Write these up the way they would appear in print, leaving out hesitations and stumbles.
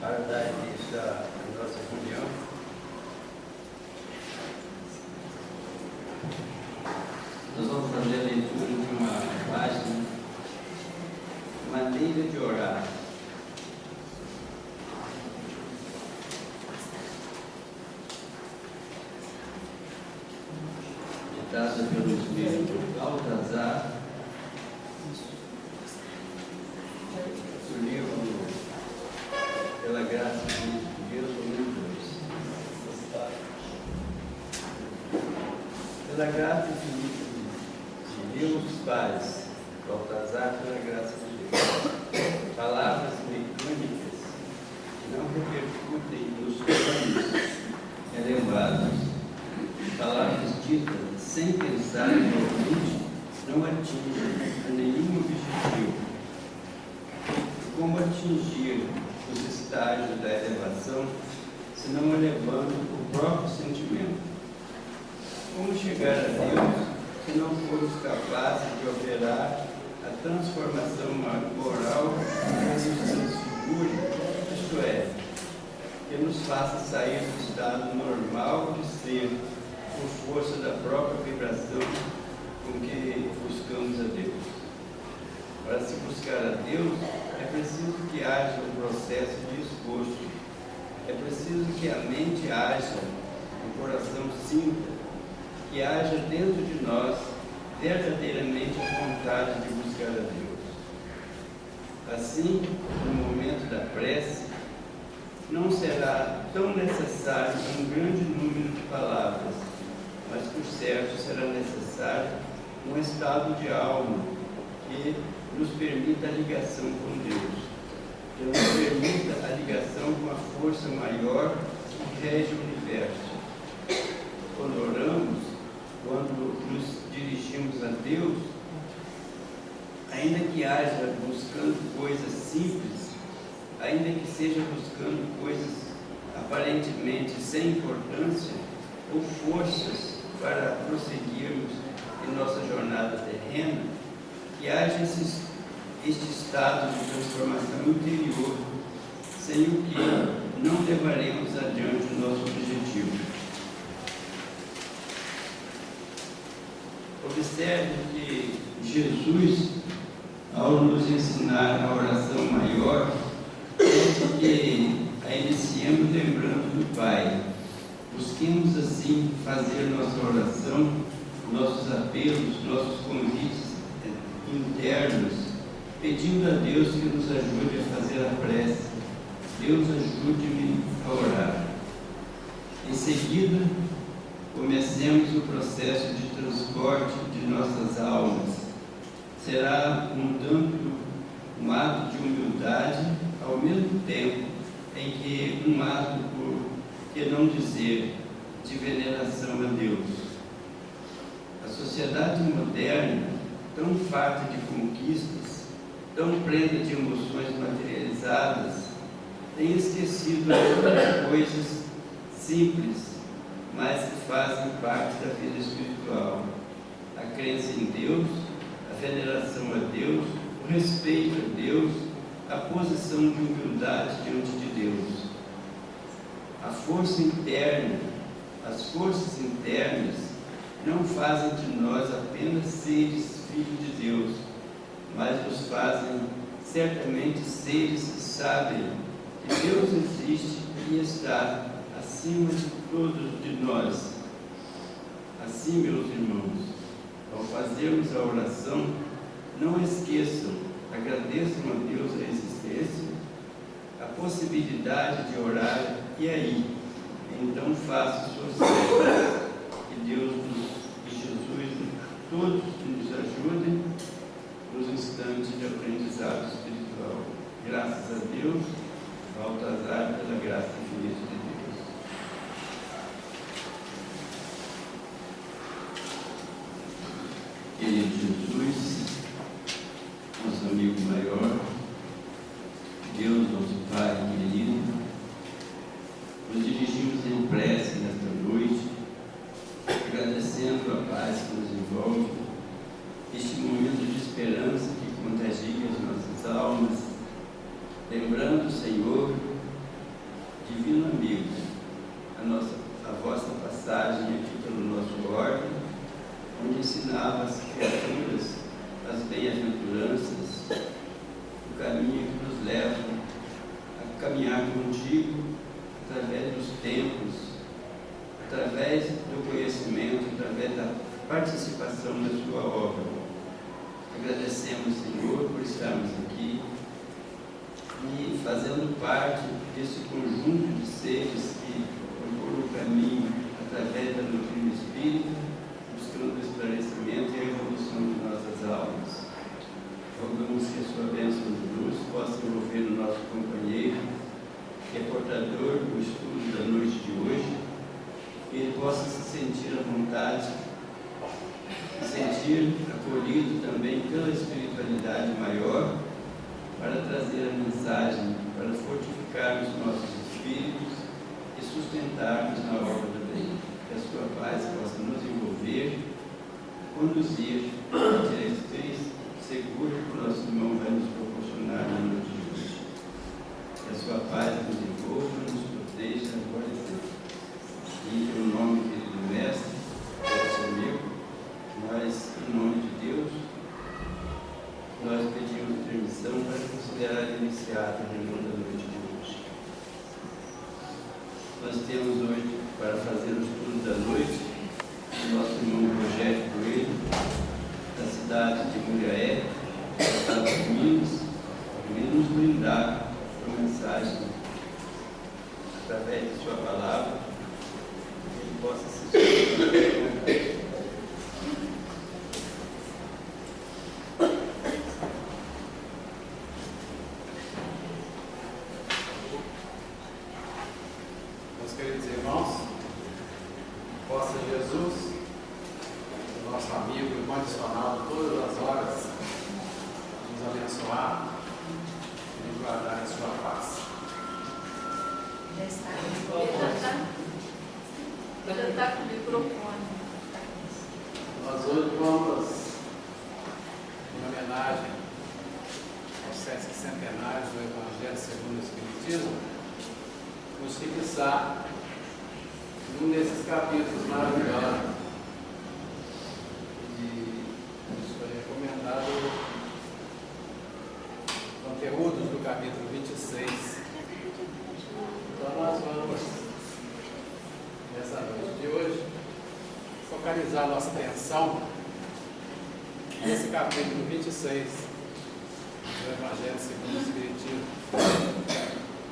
Para dar início à nossa reunião, nós vamos fazer a leitura de uma página, Maneira de Orar. Ditada pelo Espírito Baltazar, do livro Pela Graça de Deus, volume 2. Pela graça de Deus, pais, Baltazar, pela graça de Deus. Palavras mecânicas que não repercutem nos planos elevados. Palavras ditas sem pensar no ouvinte não atingem a nenhum objetivo. Como atingir os estágios da elevação se não elevando o próprio sentimento? Como chegar a Deus se não formos capazes de operar a transformação moral que nos transfigure, isto é, que nos faça sair do estado normal de ser por força da própria vibração com que buscamos a Deus? Para se buscar a Deus, é preciso que haja um processo de esforço. É preciso que a mente haja, o coração sinta, que haja dentro de nós verdadeiramente a vontade de buscar a Deus. Assim, no momento da prece, não será tão necessário um grande número de palavras, mas por certo será necessário um estado de alma que nos permita a ligação com Deus, que nos permita a ligação com a força maior que rege o universo. Quando oramos, quando nos dirigimos a Deus, ainda que haja buscando coisas simples, ainda que seja buscando coisas aparentemente sem importância, ou forças para prosseguirmos em nossa jornada terrena, que haja este estado de transformação interior, sem o que não levaremos adiante o nosso objetivo. Observe que Jesus, ao nos ensinar a oração maior, pede que a iniciemos lembrando do Pai. Busquemos assim fazer nossa oração, nossos apelos, nossos convites internos, pedindo a Deus que nos ajude a fazer a prece. Deus, ajude-me a orar. Em seguida, comecemos o processo de transporte de nossas almas. Será um ato de humildade, ao mesmo tempo em que um ato, por que não dizer, de veneração a Deus. A sociedade moderna, tão farta de conquistas, tão plena de emoções materializadas, tem esquecido algumas coisas simples, mas que fazem parte da vida espiritual: a crença em Deus, a veneração a Deus, o respeito a Deus, a posição de humildade diante de Deus. A força interna, as forças internas não fazem de nós apenas seres filhos de Deus, mas nos fazem certamente seres que sabem que Deus existe e está acima de todos de nós. Assim, meus irmãos, ao fazermos a oração, não esqueçam, agradeçam a Deus a existência, a possibilidade de orar, e aí, então faça suas coisas. Que Deus e Jesus, todos nos ajudem nos instantes de aprendizado espiritual. Graças a Deus, Baltazar, pela graça infinita de Deus. Querido Jesus, nosso amigo maior, Deus, nosso Pai querido, nos dirigimos em prece nesta noite, agradecendo a paz que nos envolve, este momento de esperança que contagia as nossas almas, lembrando, Senhor, divino amigo, a vossa passagem aqui pelo nosso órgão, onde ensinava as criaturas as bem-aventuranças, o caminho que nos leva a caminhar contigo através dos tempos, através do conhecimento, através da participação na sua obra. Agradecemos, Senhor, por estarmos aqui e fazendo parte desse conjunto de seres que procuram o caminho através da doutrina espírita, buscando o esclarecimento e a evolução de nossas almas. Rogamos que a sua bênção de luz possa envolver o nosso companheiro, que é portador do estudo da noite de hoje, que ele possa se sentir à vontade, se sentir acolhido também pela espiritualidade maior, para trazer a mensagem, para fortificar os nossos espíritos e sustentarmos na obra do bem. Que a sua paz possa nos envolver, conduzir a diretriz segura que o nosso irmão vai nos proporcionar na noite de hoje. Que a sua paz nos envolva, nos proteja agora e sempre. E em nome, querido mestre, nosso amigo, nós, em nome de Deus, nós pedimos permissão para considerar iniciada a reunião da noite de hoje. Nós temos hoje, para fazer o estudo da noite, o nosso irmão Rogério Coelho, da cidade de Muriaé, Estados Unidos, e nos brindar com mensagem através de sua palavra, que ele possa se sustentar. Focalizar nossa atenção nesse capítulo 26 do Evangelho segundo o Espiritismo,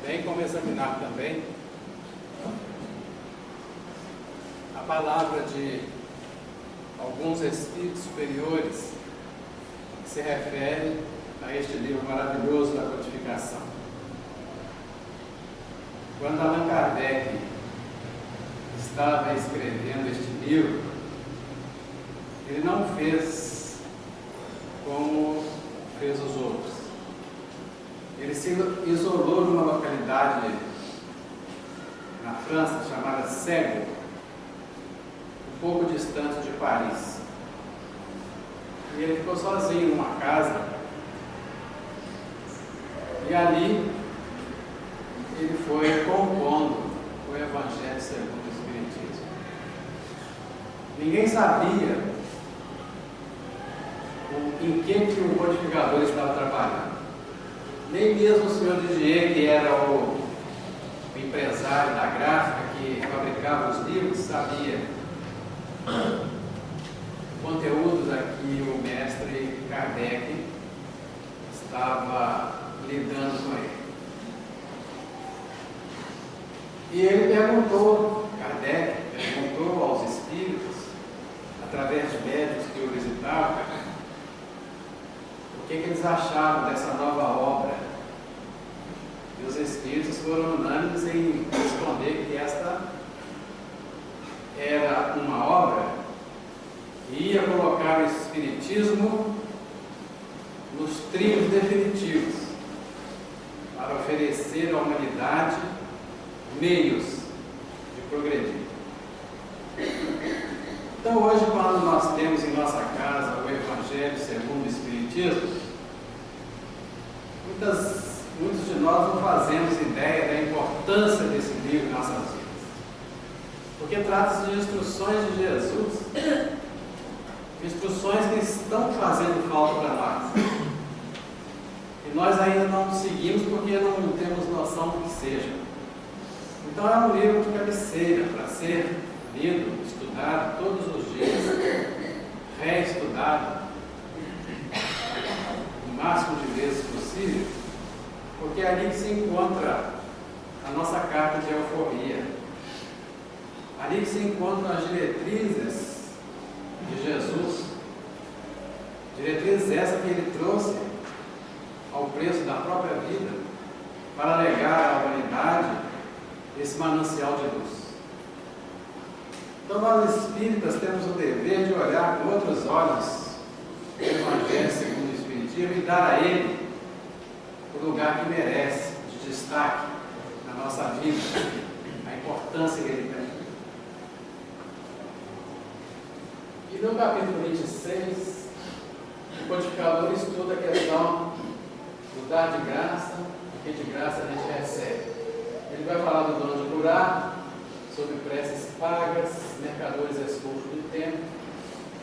bem como examinar também a palavra de alguns espíritos superiores que se refere a este livro maravilhoso da codificação. Quando Allan Kardec estava escrevendo este livro, ele não fez como fez os outros. Ele se isolou numa localidade na França chamada Sègles, um pouco distante de Paris. E ele ficou sozinho numa casa, e ali ele foi compondo o Evangelho segundo o Espiritismo. Ninguém sabia em que o codificador estava trabalhando. Nem mesmo o senhor Didier, que era o empresário da gráfica que fabricava os livros, sabia conteúdos a que o mestre Kardec estava lidando com ele. E ele perguntou, Kardec perguntou aos espíritos, através de médiuns que o visitavam, o que eles achavam dessa nova obra. E os espíritos foram unânimes em responder que esta era uma obra que ia colocar o Espiritismo nos trilhos definitivos para oferecer à humanidade meios de progredir. Então hoje, quando nós temos em nossa casa o Evangelho segundo o Espiritismo, muitas muitos de nós não fazemos ideia da importância desse livro em nossas vidas. Porque trata-se de instruções de Jesus, instruções que estão fazendo falta para nós. E nós ainda não seguimos porque não temos noção do que seja. Então é um livro de cabeceira para ser lido, estudado todos os dias, reestudado o máximo de vezes possível, porque é ali que se encontra a nossa carta de euforia, ali que se encontram as diretrizes de Jesus, diretrizes essas que ele trouxe ao preço da própria vida para legar à humanidade esse manancial de luz. Então nós espíritas temos o dever de olhar com outros olhos o Evangelho segundo o Espiritismo e dar a ele o lugar que merece, de destaque na nossa vida, a importância que ele tem. E no capítulo 26, o codificador estuda a questão do dar de graça, porque de graça a gente recebe. Ele vai falar do dom de curar, sobre preces pagas, mercadores expulsos do tempo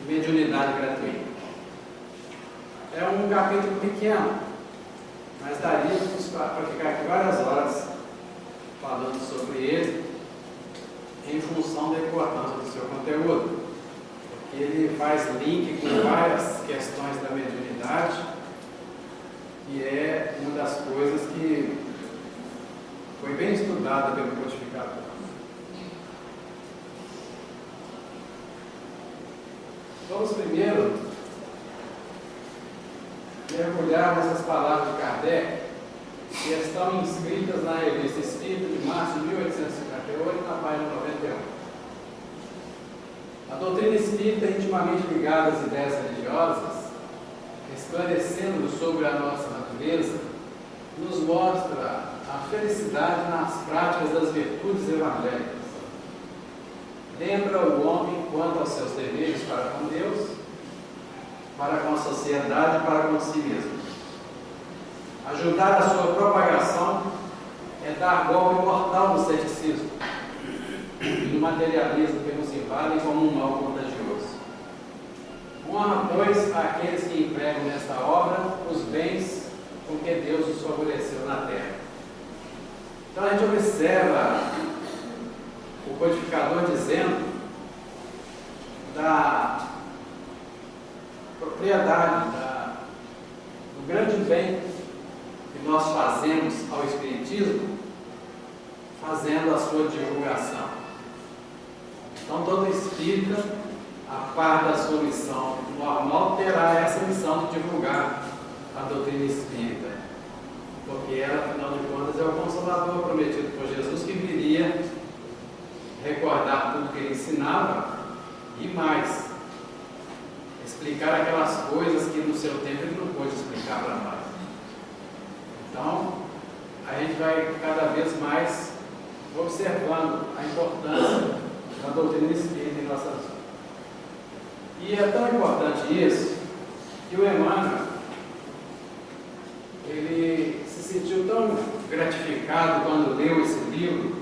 e mediunidade gratuita. É um capítulo pequeno, mas daria para ficar aqui várias horas falando sobre ele, em função da importância do seu conteúdo. Porque ele faz link com várias questões da mediunidade, que é uma das coisas que foi bem estudada pelo codificador. Vamos primeiro mergulhar nessas palavras de Kardec, que estão inscritas na Revista Espírita de março de 1858, na página 91. A doutrina espírita é intimamente ligada às ideias religiosas, esclarecendo sobre a nossa natureza, nos mostra a felicidade nas práticas das virtudes evangélicas. Lembra o homem quanto aos seus deveres para com Deus, para com a sociedade e para com si mesmo. Ajudar a sua propagação é dar golpe mortal no ceticismo e no materialismo que nos invadem como um mal contagioso. Honra, pois, àqueles que empregam nesta obra os bens com que Deus os favoreceu na terra. Então a gente observa o codificador dizendo da propriedade, do grande bem que nós fazemos ao Espiritismo, fazendo a sua divulgação. Então todo espírita, a par da sua missão normal, terá essa missão de divulgar a doutrina espírita, porque ela, afinal de contas, é o Consolador prometido por Jesus, que viria recordar tudo que ele ensinava e mais, explicar aquelas coisas que no seu tempo ele não pôde explicar para nós. Então, a gente vai cada vez mais observando a importância da doutrina espírita em nossas vidas. E é tão importante isso que o Emmanuel, ele se sentiu tão gratificado quando leu esse livro,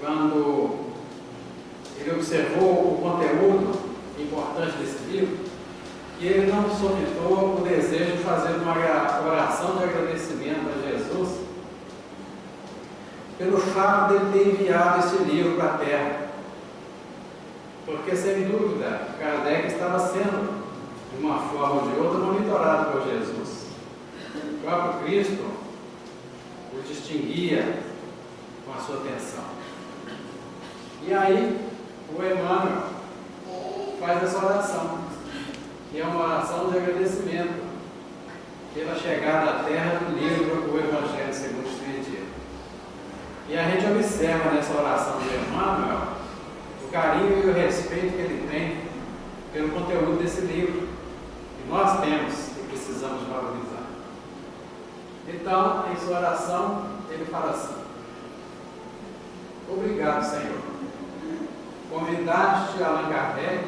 quando ele observou o conteúdo importante desse livro, que ele não solicitou o desejo de fazer uma oração de agradecimento a Jesus pelo fato de ele ter enviado esse livro para a Terra. Porque, sem dúvida, Kardec estava sendo, de uma forma ou de outra, monitorado por Jesus. O próprio Cristo o distinguia com a sua atenção. E aí, o Emmanuel faz essa oração, que é uma oração de agradecimento pela chegada à Terra do livro O Evangelho segundo o Espiritismo. E a gente observa nessa oração de Emmanuel o carinho e o respeito que ele tem pelo conteúdo desse livro, que nós temos e precisamos valorizar. Então, em sua oração, ele fala assim: obrigado, Senhor. Convidaste Allan Kardec,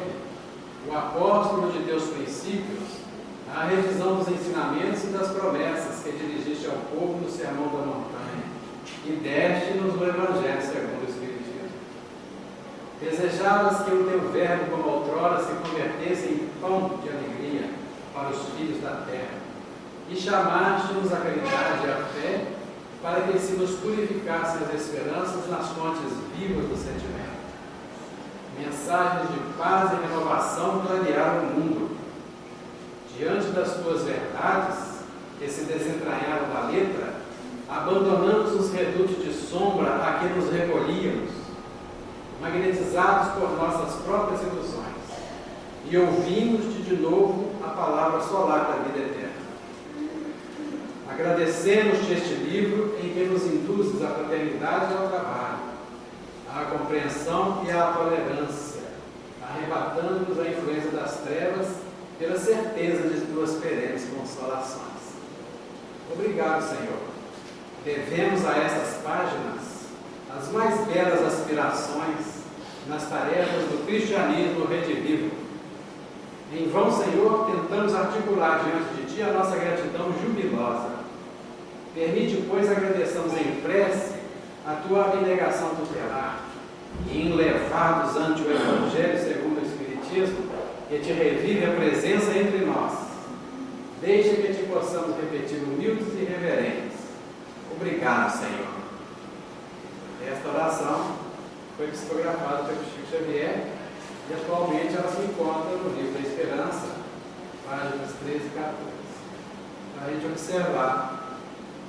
o apóstolo de teus princípios, à revisão dos ensinamentos e das promessas que povo no Sermão da Montanha e deste-nos o Evangelho segundo o Espiritismo. Desejavas que o teu verbo, como outrora, se convertesse em pão de alegria para os filhos da terra, e chamaste-nos a caridade e a fé, para que se nos purificassem as esperanças nas fontes vivas do sentimento. Mensagens de paz e renovação clarearam o mundo. Diante das tuas verdades, que se desentranharam da letra, abandonamos os redutos de sombra a que nos recolhíamos, magnetizados por nossas próprias ilusões, e ouvimos-te de novo a palavra solar da vida eterna. Agradecemos-te este livro em que nos induzes à fraternidade e ao trabalho, à compreensão e à tolerância, arrebatando-nos a influência das trevas pela certeza de tuas perenes consolações. Obrigado, Senhor. Devemos a essas páginas as mais belas aspirações nas tarefas do cristianismo redivivo. Em vão, Senhor, tentamos articular diante de Ti a nossa gratidão jubilosa. Permite, pois, agradeçamos em prece a Tua abnegação tutelar e, enlevados ante o Evangelho segundo o Espiritismo, que Te revive a presença entre nós. Deixa que Te possamos repetir humildes e reverentes. Obrigado, Senhor. Esta oração foi psicografada pelo Chico Xavier e atualmente ela se encontra no Livro da Esperança, páginas 13 e 14, para a gente observar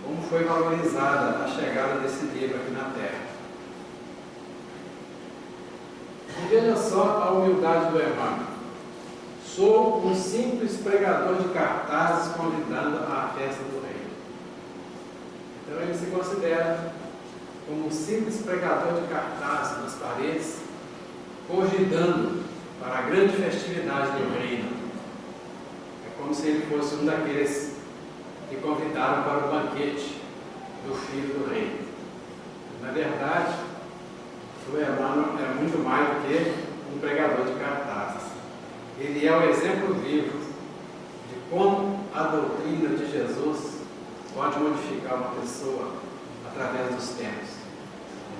como foi valorizada a chegada desse livro aqui na Terra. E veja só a humildade do Emmanuel. Sou um simples pregador de cartazes convidando à festa do Rei. Então ele se considera como um simples pregador de cartazes nas paredes, convidando para a grande festividade do reino. É como se ele fosse um daqueles que convidaram para o banquete do filho do rei. Na verdade, o Emmanuel é muito mais do que um pregador de cartazes. Ele é o exemplo vivo de como a doutrina de Jesus pode modificar uma pessoa através dos tempos,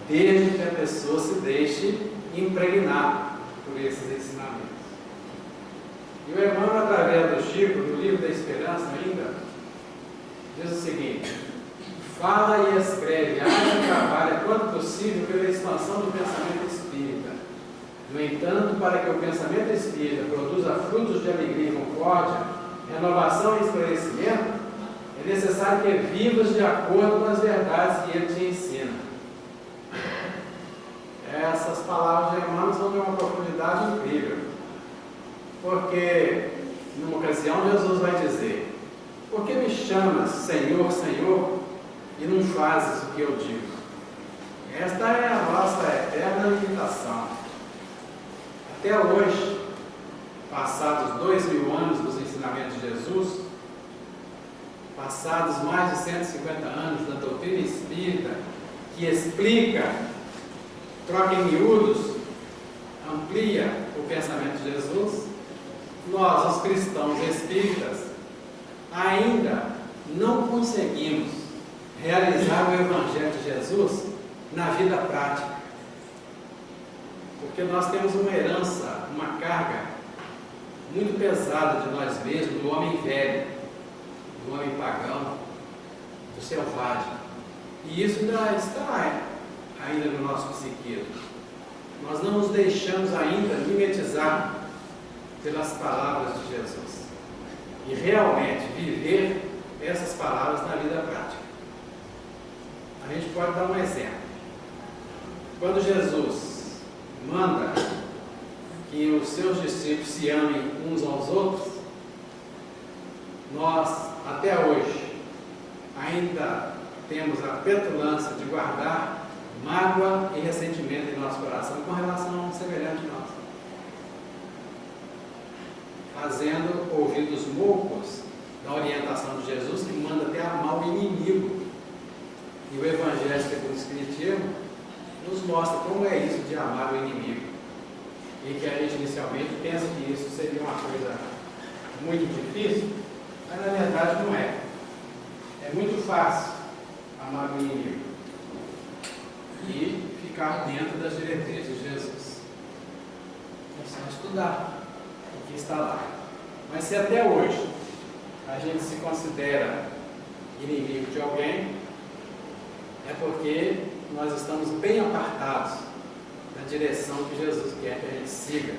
desde que a pessoa se deixe impregnar por esses ensinamentos. E o Emmanuel, através do Chico, no Livro da Esperança ainda, diz o seguinte: fala e escreve, age e trabalha quanto possível pela expansão do pensamento espírita. No entanto, para que o pensamento espírita produza frutos de alegria e concórdia, renovação e esclarecimento, é necessário que vivas de acordo com as verdades que ele te ensina. Essas palavras de Emmanuel são de uma profundidade incrível, porque numa ocasião Jesus vai dizer: por que me chamas Senhor, Senhor, e não fazes o que eu digo? Esta é a nossa eterna limitação. Até hoje, passados 2000 anos dos ensinamentos de Jesus, passados mais de 150 anos da doutrina espírita, que explica, troca em miúdos, amplia o pensamento de Jesus, nós, os cristãos espíritas, ainda não conseguimos realizar o Evangelho de Jesus na vida prática. Porque nós temos uma herança, uma carga muito pesada de nós mesmos, do homem velho, do homem pagão, do selvagem. E isso ainda está ainda no nosso psiquismo. Nós não nos deixamos ainda mimetizar pelas palavras de Jesus e realmente viver essas palavras na vida prática. A gente pode dar um exemplo. Quando Jesus manda que os seus discípulos se amem uns aos outros, nós, até hoje, ainda temos a petulância de guardar mágoa e ressentimento em nosso coração com relação a um semelhante nosso, fazendo ouvidos moucos da orientação de Jesus, que manda até amar o inimigo. E o Evangelho segundo o Espiritismo nos mostra como é isso de amar o inimigo, e que a gente inicialmente pensa que isso seria uma coisa muito difícil, mas na verdade não é. É É muito fácil amar o inimigo e ficar dentro das diretrizes de Jesus. É só estudar o que está lá. Mas se até hoje a gente se considera inimigo de alguém, é porque nós estamos bem apartados da direção que Jesus quer que a gente siga.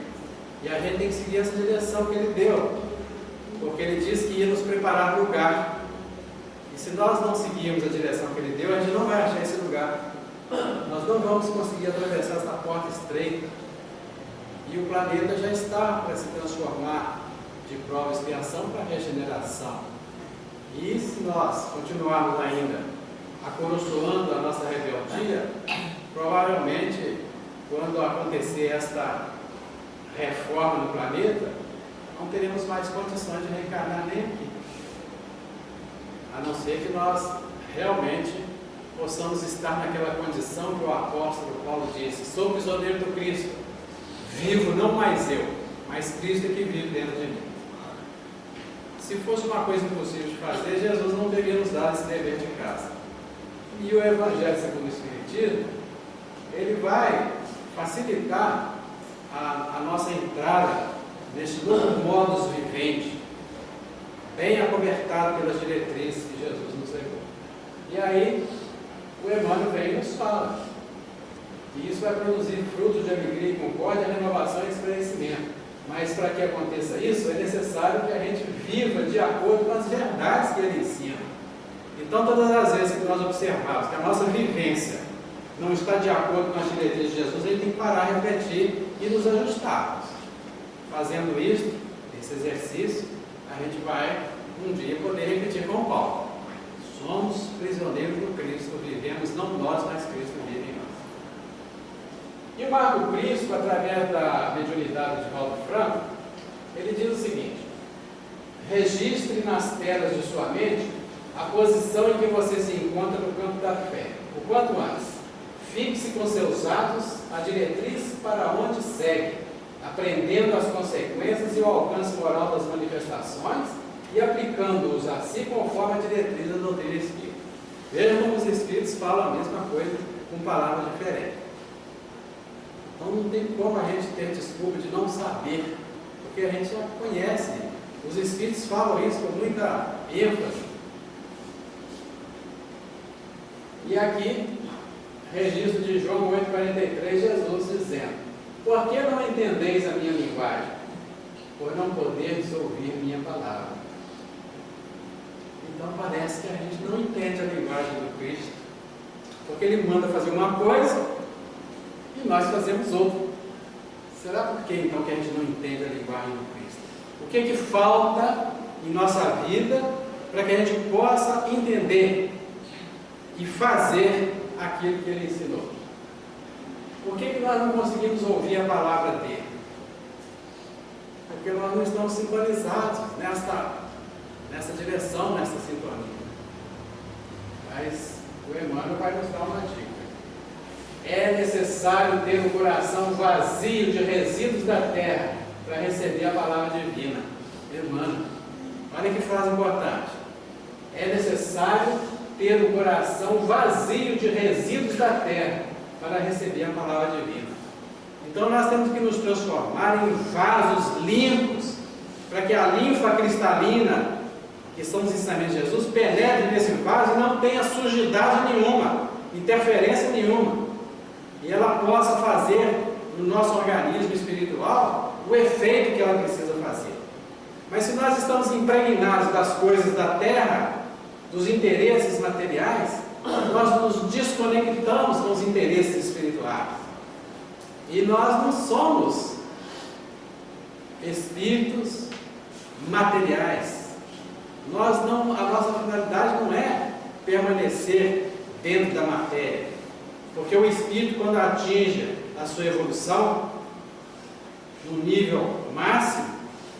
E a gente tem que seguir essa direção que Ele deu, porque Ele disse que ia nos preparar lugar. E se nós não seguirmos a direção que Ele deu, a gente não vai achar esse lugar. Nós não vamos conseguir atravessar essa porta estreita. E o planeta já está para se transformar de prova e expiação para regeneração. E se nós continuarmos ainda acoroçoando a nossa rebeldia, provavelmente, quando acontecer esta reforma no planeta, não teremos mais condições de reencarnar nem aqui. A não ser que nós realmente possamos estar naquela condição que o apóstolo Paulo disse: sou prisioneiro do Cristo, vivo não mais eu, mas Cristo é que vive dentro de mim. Se fosse uma coisa impossível de fazer, Jesus não teria nos dado esse dever de casa. E o Evangelho segundo o Espiritismo, ele vai facilitar a nossa entrada neste novo modus vivendi, bem acobertado pelas diretrizes que Jesus nos levou. E aí, o Emmanuel vem e nos fala que isso vai produzir frutos de alegria e concórdia, renovação e esclarecimento. Mas para que aconteça isso, é necessário que a gente viva de acordo com as verdades que ele ensina. Então, todas as vezes que nós observarmos que a nossa vivência não está de acordo com as diretrizes de Jesus, a gente tem que parar, refletir e nos ajustarmos. Fazendo isso, esse exercício, a gente vai um dia poder repetir com Paulo: somos prisioneiros do Cristo, vivemos não nós, mas Cristo vive em nós. E o Marco Cristo, através da mediunidade de Valdo Franco, ele diz o seguinte: registre nas telas de sua mente a posição em que você se encontra no campo da fé, o quanto antes. Fixe com seus atos a diretriz para onde segue, aprendendo as consequências e o alcance moral das manifestações e aplicando-os a si conforme a diretriz da doutrina espírita. Vejam como os espíritos falam a mesma coisa com palavras diferentes. Então não tem como a gente ter desculpa de não saber, porque a gente já conhece. Os espíritos falam isso com muita ênfase. E aqui, registro de João 8,43, Jesus dizendo: por que não entendeis a minha linguagem? Por não poderes ouvir minha palavra. Então parece que a gente não entende a linguagem do Cristo, porque Ele manda fazer uma coisa e nós fazemos outra. Será por que então que a gente não entende a linguagem do Cristo? O que é que falta em nossa vida para que a gente possa entender e fazer aquilo que Ele ensinou? Por que nós não conseguimos ouvir a palavra dele? Porque nós não estamos sintonizados nessa direção, nessa sintonia. Mas o Emmanuel vai nos dar uma dica. É necessário ter um coração vazio de resíduos da terra para receber a palavra divina. Emmanuel, olha que frase importante. É necessário ter um coração vazio de resíduos da terra para receber a palavra divina. Então nós temos que nos transformar em vasos limpos, para que a linfa cristalina, que são os ensinamentos de Jesus, penetre nesse vaso e não tenha sujidade nenhuma, interferência nenhuma, e ela possa fazer no nosso organismo espiritual o efeito que ela precisa fazer. Mas se nós estamos impregnados das coisas da terra, dos interesses materiais, nós nos desconectamos com os interesses espirituais. E nós não somos espíritos materiais. A nossa finalidade não é permanecer dentro da matéria. Porque o espírito, quando atinge a sua evolução no nível máximo,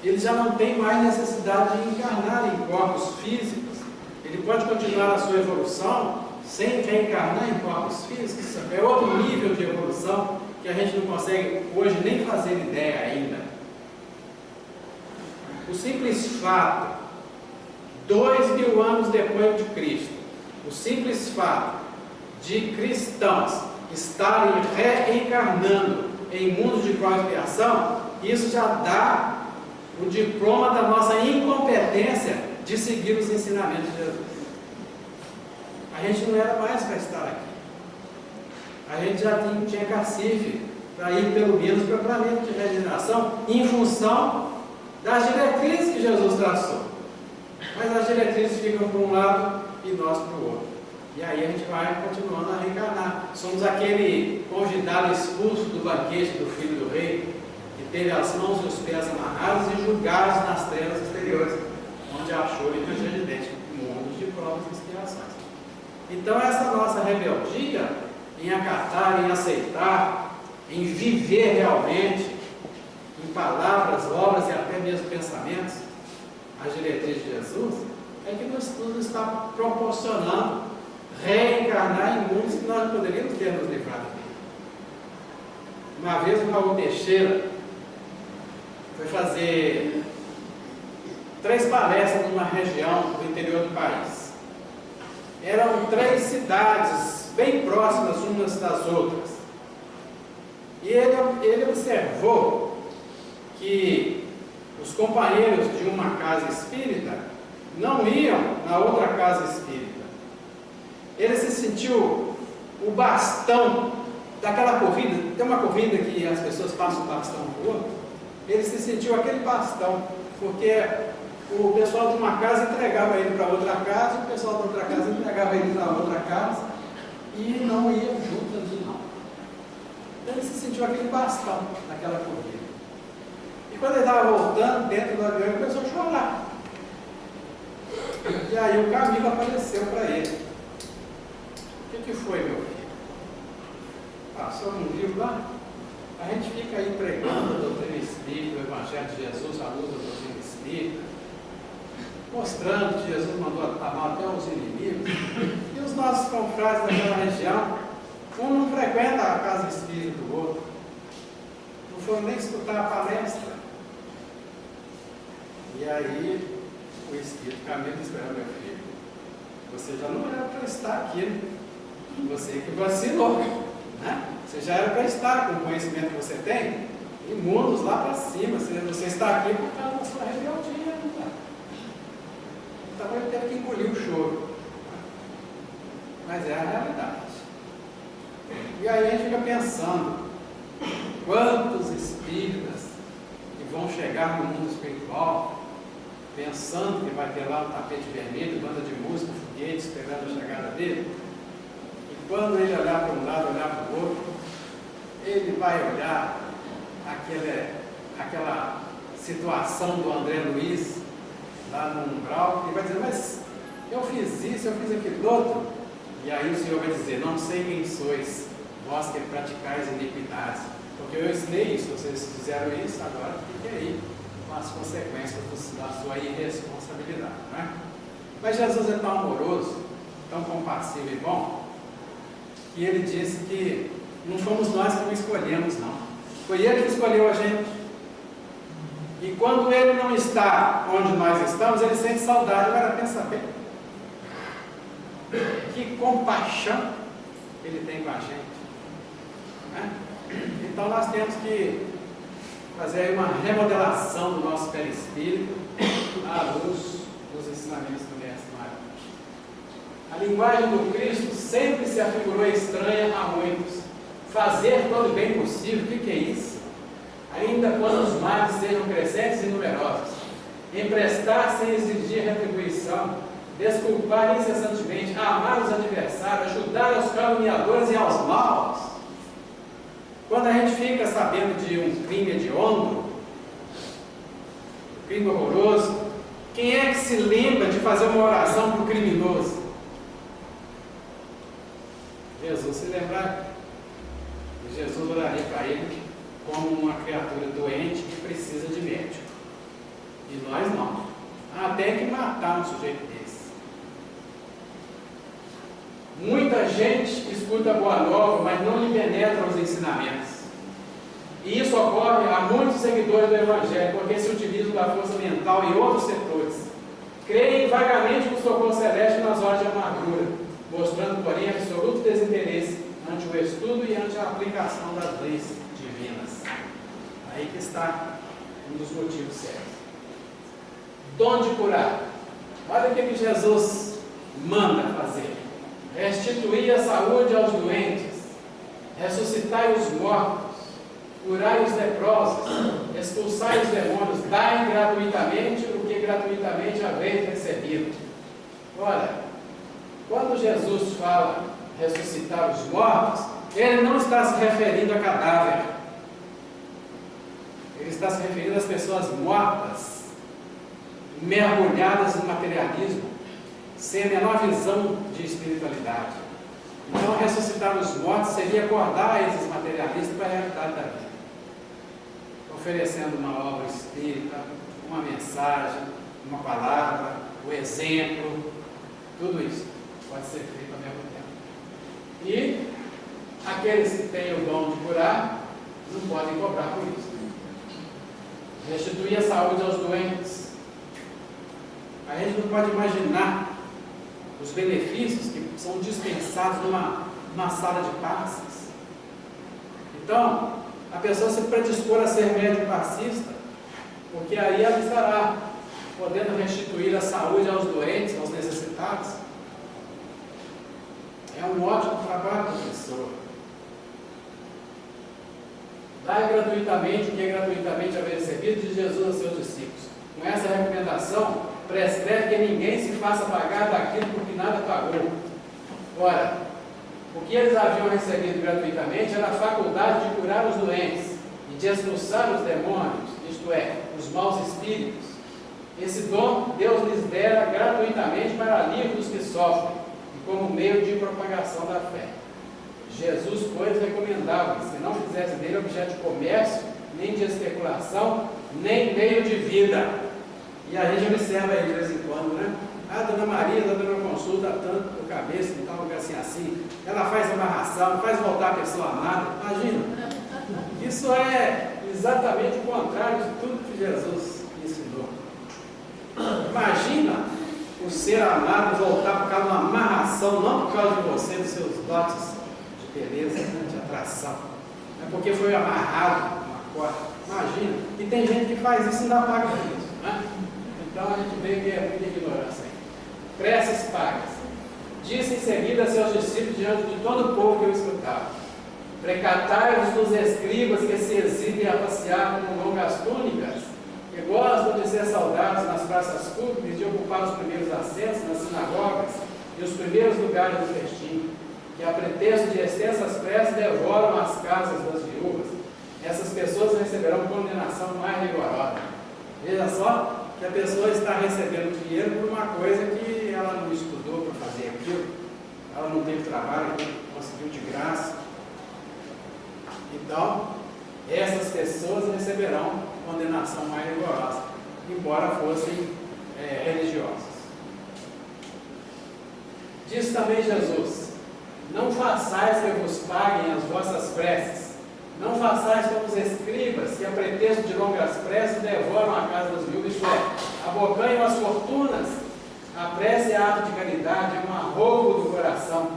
ele já não tem mais necessidade de encarnar em corpos físicos. Ele pode continuar a sua evolução sem reencarnar em corpos físicos. É outro nível de evolução que a gente não consegue hoje nem fazer ideia ainda. O simples fato 2000 anos depois de Cristo, o simples fato de cristãos estarem reencarnando em mundos de prova e expiação, isso já dá o diploma da nossa incompetência de seguir os ensinamentos de Jesus. A gente não era mais para estar aqui. A gente já tinha cacife para ir pelo menos para o planeta de regeneração em função das diretrizes que Jesus traçou. Mas as diretrizes ficam para um lado e nós para o outro. E aí a gente vai continuando a reencarnar. Somos aquele convidado expulso do banquete do Filho do Rei, que teve as mãos e os pés amarrados e julgados nas trevas exteriores, onde achou e residente mundos de provas e expiações. Então essa nossa rebeldia em acatar, em aceitar, em viver realmente, em palavras, obras e até mesmo pensamentos, as diretrizes de Jesus, é que nos tudo está proporcionando reencarnar em mundos que nós poderíamos ter nos livrado dele. Uma vez o Raul Teixeira foi fazer 3 palestras numa região do interior do país. Eram 3 cidades bem próximas umas das outras. E ele observou que os companheiros de uma casa espírita não iam na outra casa espírita. Ele se sentiu o bastão daquela corrida. Tem uma corrida que as pessoas passam o bastão para o outro. Ele se sentiu aquele bastão, porque o pessoal de uma casa entregava ele para outra casa, o pessoal da outra casa entregava ele para outra casa, e não iam juntos ali não. Então ele se sentiu aquele bastão naquela corrida. E quando ele estava voltando dentro do avião, ele começou a chorar. E aí o Camilo apareceu para ele. O que foi, meu filho? Passou um livro lá? A gente fica aí pregando a doutrina espírita, o Evangelho de Jesus, a luz da doutrina espírita, mostrando que Jesus mandou amar até os inimigos. E os nossos confrades daquela região, um não frequenta a casa espírita do outro, não foram nem escutar a palestra. E aí o Espírito Camilo disse: meu filho, você já não era para estar aqui, né? Você que vacilou, né? Você já era para estar com o conhecimento que você tem em mundos lá para cima. Você está aqui por causa da sua rebeldia, não tá? Então ele teve que engolir o choro. Mas é a realidade. E aí a gente fica pensando: quantos espíritas que vão chegar no mundo espiritual pensando que vai ter lá um tapete vermelho, banda de música, foguete, esperando a chegada dele, e quando ele olhar para um lado, olhar para o outro, ele vai olhar aquela situação do André Luiz lá no umbral, e vai dizer: mas eu fiz isso, eu fiz aquilo outro. E aí o Senhor vai dizer: não sei quem sois, vós que praticais iniquidades, porque eu ensinei isso, vocês fizeram isso, agora fique aí com as consequências da sua irresponsabilidade, não é? Mas Jesus é tão amoroso, tão compassivo e bom, que ele disse que não fomos nós que o escolhemos, não. Foi ele que escolheu a gente. E quando ele não está onde nós estamos, ele sente saudade. Agora pensa bem, que compaixão ele tem com a gente, né? Então nós temos que fazer uma remodelação do nosso perispírito à luz dos ensinamentos do Mestre Maior. A linguagem do Cristo sempre se afigurou estranha a muitos. Fazer todo o bem possível, o que é isso? Ainda quando os males sejam crescentes e numerosos. Emprestar sem exigir retribuição. Desculpar incessantemente. Amar os adversários. Ajudar aos caluniadores e aos maus. Quando a gente fica sabendo de um crime hediondo, um crime horroroso, quem é que se lembra de fazer uma oração para o criminoso? Jesus se lembrar. Jesus oraria para ele como uma criatura doente que precisa de médico. E nós não. Até que matar um sujeito desse. Muita gente escuta a boa nova, mas não lhe penetra os ensinamentos. E isso ocorre a muitos seguidores do Evangelho, porque se utilizam da força mental em outros setores, Creem vagamente no socorro celeste nas horas de amargura, mostrando, porém, absoluto desinteresse ante o estudo e ante a aplicação das leis divinas. Aí que está um dos motivos sérios. Dom de curar. Olha o que Jesus manda fazer: restituir a saúde aos doentes, ressuscitai os mortos, curai os leprosos, expulsai os demônios, dai gratuitamente o que gratuitamente haveis recebido. Ora, quando Jesus fala ressuscitar os mortos, ele não está se referindo a cadáver. Ele está se referindo às pessoas mortas, mergulhadas no materialismo, sem a menor visão de espiritualidade. Então, ressuscitar os mortos seria acordar esses materialistas para a realidade da vida, oferecendo uma obra espírita, uma mensagem, uma palavra, o exemplo, tudo isso pode ser feito ao mesmo tempo. E aqueles que têm o dom de curar não podem cobrar por isso. Restituir a saúde aos doentes. A gente não pode imaginar os benefícios que são dispensados numa sala de passes. Então, a pessoa se predispor a ser médico passista, porque aí ela estará podendo restituir a saúde aos doentes, aos necessitados. É um ótimo trabalho, professor. Dai gratuitamente o que é gratuitamente haver recebido de Jesus aos seus discípulos. Com essa recomendação, prescreve que ninguém se faça pagar daquilo por que nada pagou. Ora, o que eles haviam recebido gratuitamente era a faculdade de curar os doentes e de expulsar os demônios, isto é, os maus espíritos. Esse dom Deus lhes dera gratuitamente para alívio dos que sofrem e como meio de propagação da fé. Jesus, pois, recomendava que se não fizesse dele objeto de comércio, nem de especulação, nem meio de vida. E a gente observa aí de vez em quando, né? A dona Maria está dando uma consulta tanto por cabeça, em tal lugar assim. Ela faz amarração, faz voltar a pessoa amada. Imagina. Isso é exatamente o contrário de tudo que Jesus ensinou. Imagina o ser amado voltar por causa de uma amarração, não por causa de você, dos seus dotes de beleza, né, de atração. É porque foi amarrado uma corda. Imagina. E tem gente que faz isso e ainda paga por isso, né? Então a gente vê que é muita ignorância aí. Preces pagas. Disse em seguida a seus discípulos diante de todo o povo que o escutava: precatai-vos dos escribas que se exibem a passear com longas túnicas, que gostam de ser saudados nas praças públicas, de ocupar os primeiros assentos nas sinagogas e os primeiros lugares do festim, que a pretexto de extensas preces devoram as casas das viúvas. Essas pessoas receberão condenação mais rigorosa. Veja só que a pessoa está recebendo dinheiro por uma coisa que ela não estudou para fazer aquilo, ela não teve trabalho, não conseguiu de graça. Então, essas pessoas receberão condenação mais rigorosa, embora fossem religiosas. Diz também Jesus: não façais que vos paguem as vossas preces. Não façais como os escribas, que a pretexto de longas preces devoram a casa dos viúvos, isto é, abocanham as fortunas. A prece é ato de caridade, é um arrobo do coração.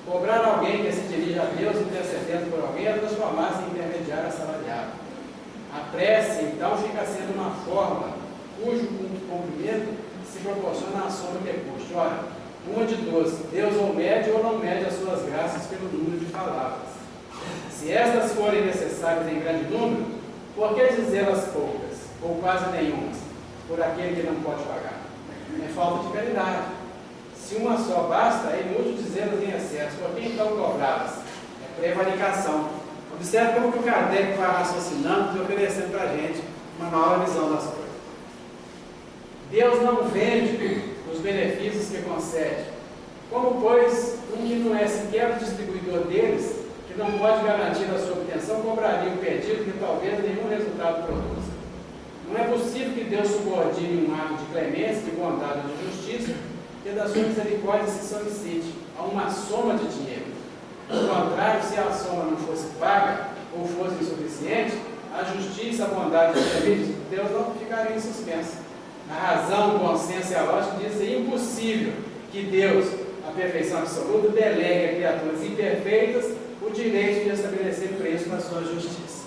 Cobrar alguém que se dirige a Deus, intercedendo por alguém, é transformar-se em intermediário assalariado. A prece, então, fica sendo uma forma cujo cumprimento se proporciona à soma que custe. Ora, uma de duas: Deus ou mede ou não mede as suas graças pelo número de palavras. Se estas forem necessárias em grande número, por que dizê-las poucas, ou quase nenhumas, por aquele que não pode pagar? É falta de caridade. Se uma só basta, é inútil dizê-las em excesso. Por que então cobrá-las? É prevaricação. Observe como que o Kardec vai raciocinando e oferecendo para a gente uma nova visão das coisas. Deus não vende os benefícios que concede. Como, pois, um que não é sequer o distribuidor deles, que não pode garantir a sua obtenção, cobraria um pedido que talvez nenhum resultado produza. Não é possível que Deus subordine um ato de clemência, de bondade ou de justiça, que da sua misericórdia se solicite a uma soma de dinheiro. Ao contrário, se a soma não fosse paga ou fosse insuficiente, a justiça, a bondade e o serviço de Deus não ficariam em suspenso. A razão, o consenso e a lógica diz que é impossível que Deus, a perfeição absoluta, delegue a criaturas imperfeitas o direito de estabelecer preço para a sua justiça.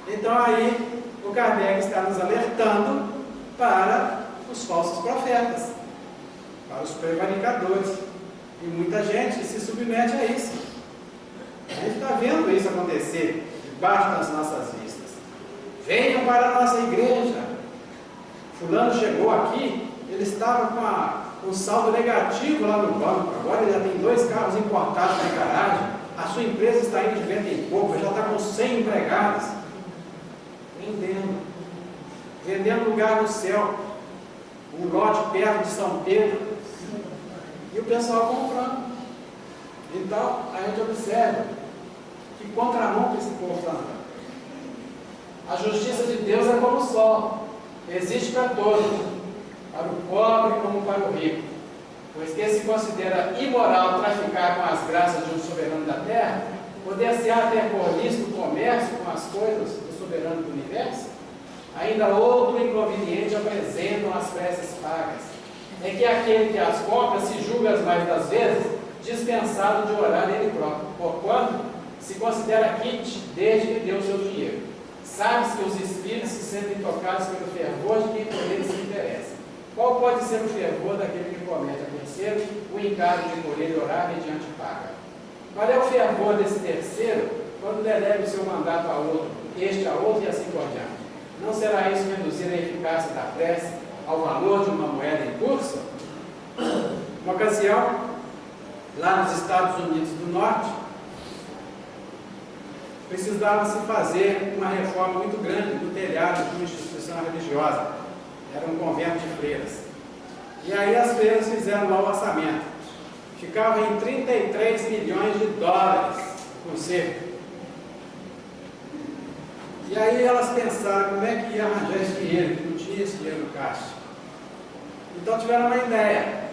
Então aí o Kardec está nos alertando para os falsos profetas, para os prevaricadores. E muita gente se submete a isso. A gente está vendo isso acontecer debaixo das nossas vistas. Venham para a nossa igreja. Fulano chegou aqui, ele estava com um saldo negativo lá no banco, agora ele já tem 2 carros importados na garagem, a sua empresa está indo de vento em pouco, já está com 100 empregados. Vendendo lugar no céu, um lote perto de São Pedro, e o pessoal comprando. Então, a gente observa que contramão que esse povo está andando. A justiça de Deus é como o sol, existe para todos, para o pobre como para o rico. Pois quem se considera imoral traficar com as graças de um soberano da terra, poder-se até por lícito comércio com as coisas do soberano do universo? Ainda outro inconveniente apresentam as preces pagas. É que aquele que as compra se julga as mais das vezes dispensado de orar ele próprio, porquanto se considera quite desde que deu o seu dinheiro. Sabe-se que os espíritos se sentem tocados pelo fervor de quem por eles se interessa. Qual pode ser o fervor daquele que promete a terceiro o encargo de por ele orar mediante paga? Qual é o fervor desse terceiro quando delega o seu mandato a outro, este a outro e assim por diante? Não será isso reduzir a eficácia da prece ao valor de uma moeda em curso? Uma ocasião, lá nos Estados Unidos do Norte, precisava-se fazer uma reforma muito grande do telhado de uma instituição religiosa. Era um convento de freiras. E aí as freiras fizeram lá o orçamento. Ficava em 33 milhões de dólares por cerca. E aí elas pensaram como é que ia arranjar esse dinheiro, que não tinha esse dinheiro no caixa. Então tiveram uma ideia.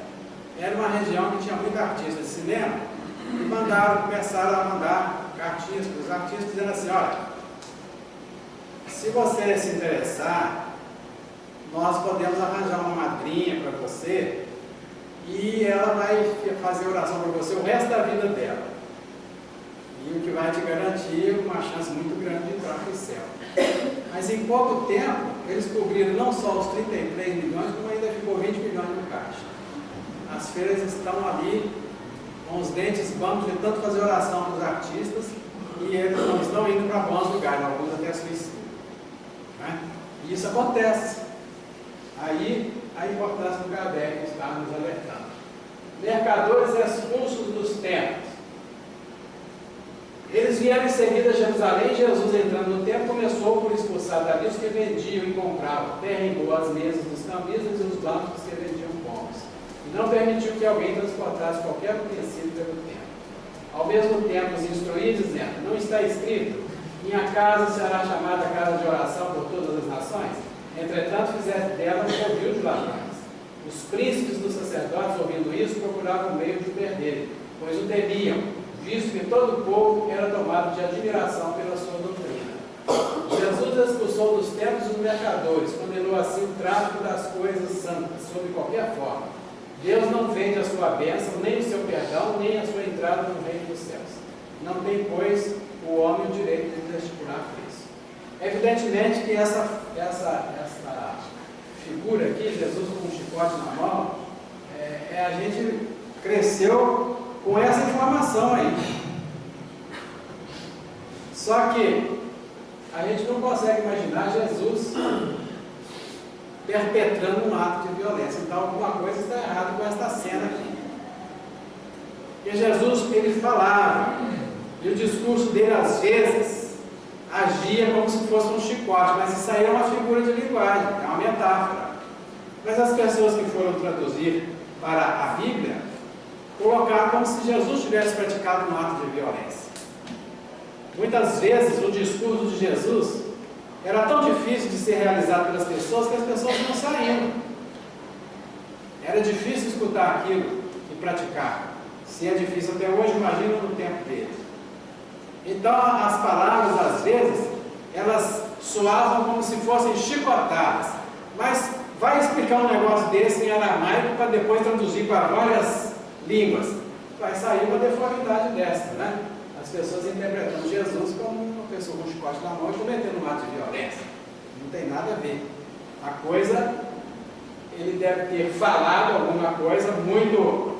Era uma região que tinha muitos artistas de cinema e começaram a mandar cartinhas para os artistas dizendo assim: olha, se você se interessar, nós podemos arranjar uma madrinha para você e ela vai fazer oração para você o resto da vida dela. E o que vai te garantir uma chance muito grande de entrar para o céu. Mas em pouco tempo, eles cobriram não só os 33 milhões, como ainda ficou 20 milhões no caixa. As feiras estão ali com os dentes bancos de tanto fazer oração para os artistas e eles não estão indo para bons lugares, alguns até suicídio. Né? E isso acontece. Aí a importância do Kardec está nos alertando. Mercadores expulsos dos templos. Eles vieram em seguida a Jerusalém. Jesus, entrando no templo, começou por expulsar dali os que vendiam e compravam, derribou as mesas dos cambistas e os bancos que vendiam pombos, e não permitiu que alguém transportasse qualquer utensílio pelo templo. Ao mesmo tempo os instruía, dizendo: não está escrito, minha casa será chamada casa de oração por todas as nações? Entretanto fizeste dela um covil de ladrões. Os príncipes dos sacerdotes, ouvindo isso, procuravam meio de o perderem, pois o temiam, visto que todo o povo era tomado de admiração pela sua doutrina. Jesus expulsou dos templos os mercadores, condenou assim o tráfico das coisas santas, sob qualquer forma. Deus não vende a sua bênção, nem o seu perdão, nem a sua entrada no reino dos céus. Não tem, pois, o homem o direito de estipular preço. Evidentemente que essa figura aqui, Jesus com um chicote na mão, a gente cresceu com essa informação aí. Só que a gente não consegue imaginar Jesus perpetrando um ato de violência. Então alguma coisa está errada com esta cena aqui. Porque Jesus, ele falava, e o discurso dele às vezes agia como se fosse um chicote, mas isso aí é uma figura de linguagem, é uma metáfora. Mas as pessoas que foram traduzir para a Bíblia colocaram como se Jesus tivesse praticado um ato de violência. Muitas vezes o discurso de Jesus era tão difícil de ser realizado pelas pessoas que as pessoas não saíam. Era difícil escutar aquilo e praticar. Se é difícil até hoje, imagina no tempo dele. Então as palavras, às vezes, elas soavam como se fossem chicotadas. Mas vai explicar um negócio desse em aramaico para depois traduzir para várias línguas. Vai sair uma deformidade dessa, né? As pessoas interpretando Jesus como uma pessoa com chicote na mão e cometendo um ato de violência. Não tem nada a ver. A coisa, ele deve ter falado alguma coisa muito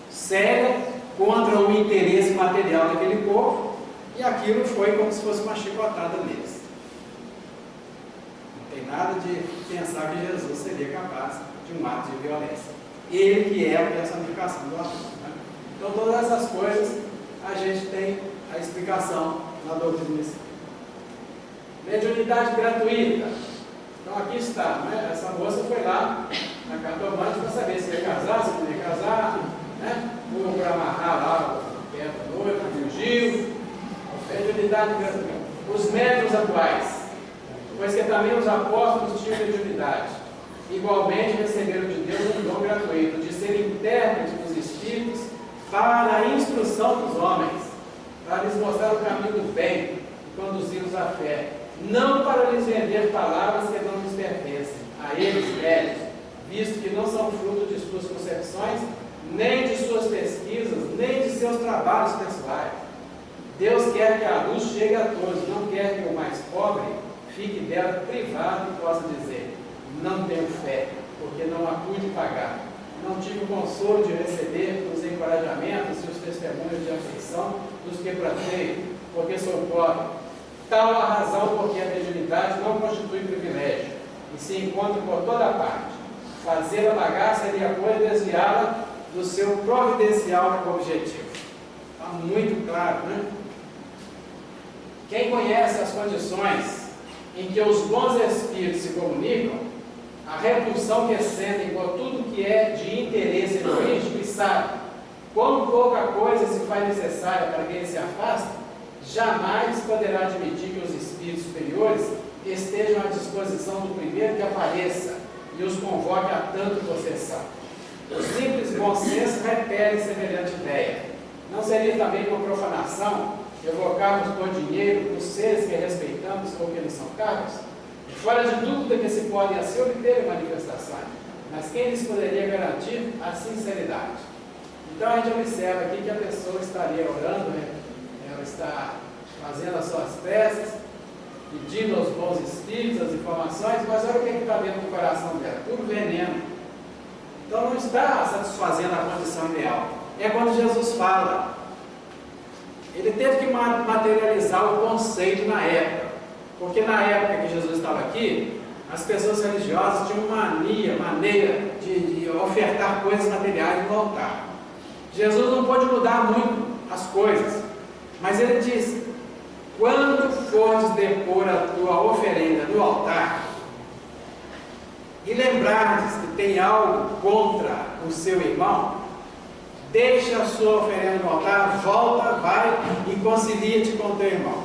séria contra o interesse material daquele povo, e aquilo foi como se fosse uma chicotada neles. Não tem nada de pensar que Jesus seria capaz de um ato de violência. Ele que é a personificação do amor, né? Então todas essas coisas a gente tem a explicação na doutrina espírita. Mediunidade gratuita. Então aqui está, né? Essa moça foi lá na cartomante para saber se ia casar, se não ia casar, né? Ou para amarrar lá o pé da noiva, o Gil. Mediunidade gratuita. Os médiuns atuais, pois que também os apóstolos tinham mediunidade, igualmente receberam de Deus um dom gratuito, de ser intérprete dos espíritos para a instrução dos homens, para lhes mostrar o caminho do bem e conduzi-los à fé, não para lhes vender palavras que não lhes pertencem, a eles velhos, visto que não são fruto de suas concepções, nem de suas pesquisas, nem de seus trabalhos pessoais. Deus quer que a luz chegue a todos, não quer que o mais pobre fique dela privado e possa dizer: não tenho fé, porque não a pude pagar. Não tive o consolo de receber os encorajamentos e os testemunhos de afeição dos que pranteio, porque sou pobre. Tal a razão porque a mediunidade não constitui privilégio, e se encontra por toda parte. Fazê-la pagar seria coisa desviá-la do seu providencial objetivo. Está muito claro, né? Quem conhece as condições em que os bons espíritos se comunicam, a repulsão que sentem por tudo que é de interesse egoístico, e sabe quão pouca coisa se faz necessária para que ele se afaste, jamais poderá admitir que os espíritos superiores estejam à disposição do primeiro que apareça e os convoque a tanta possessão. O simples bom senso repele semelhante ideia. Não seria também uma profanação evocarmos por dinheiro os seres que respeitamos porque eles são caros? Fora de dúvida que se podem assim obter manifestações, mas quem lhes poderia garantir a sinceridade? Então a gente observa aqui que a pessoa estaria orando, né? Ela está fazendo as suas preces, pedindo aos bons espíritos as informações, mas olha o que está dentro do coração dela, tudo veneno. Então não está satisfazendo a condição ideal. É quando Jesus fala. Ele teve que materializar o conceito na época, porque na época que Jesus estava aqui, as pessoas religiosas tinham maneira de ofertar coisas materiais no altar. Jesus não pôde mudar muito as coisas, mas ele disse: quando fores depor a tua oferenda no altar, e lembrares que tem algo contra o seu irmão, deixa a sua oferenda no altar, volta, vai e concilia-te com o teu irmão.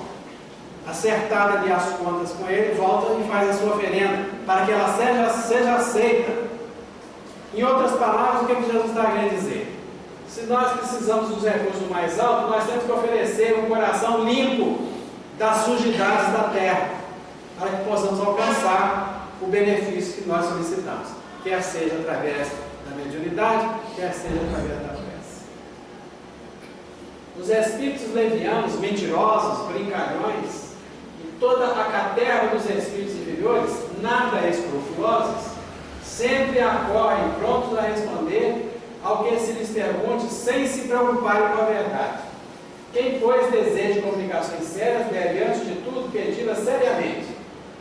Acertada ali as contas com ele, volta e faz a sua oferenda, para que ela seja aceita. Em outras palavras, o que Jesus está querendo dizer? Se nós precisamos dos recursos mais altos, nós temos que oferecer um coração limpo das sujidades da terra, para que possamos alcançar o benefício que nós solicitamos, quer seja através da mediunidade, quer seja através da prece. Os espíritos levianos, mentirosos, brincalhões, e toda a caterva dos espíritos inferiores, nada escrupulosos, sempre acorrem prontos a responder ao que se lhes pergunte, sem se preocuparem com a verdade. Quem, pois, deseja comunicações sérias, deve, antes de tudo, pedi-las seriamente,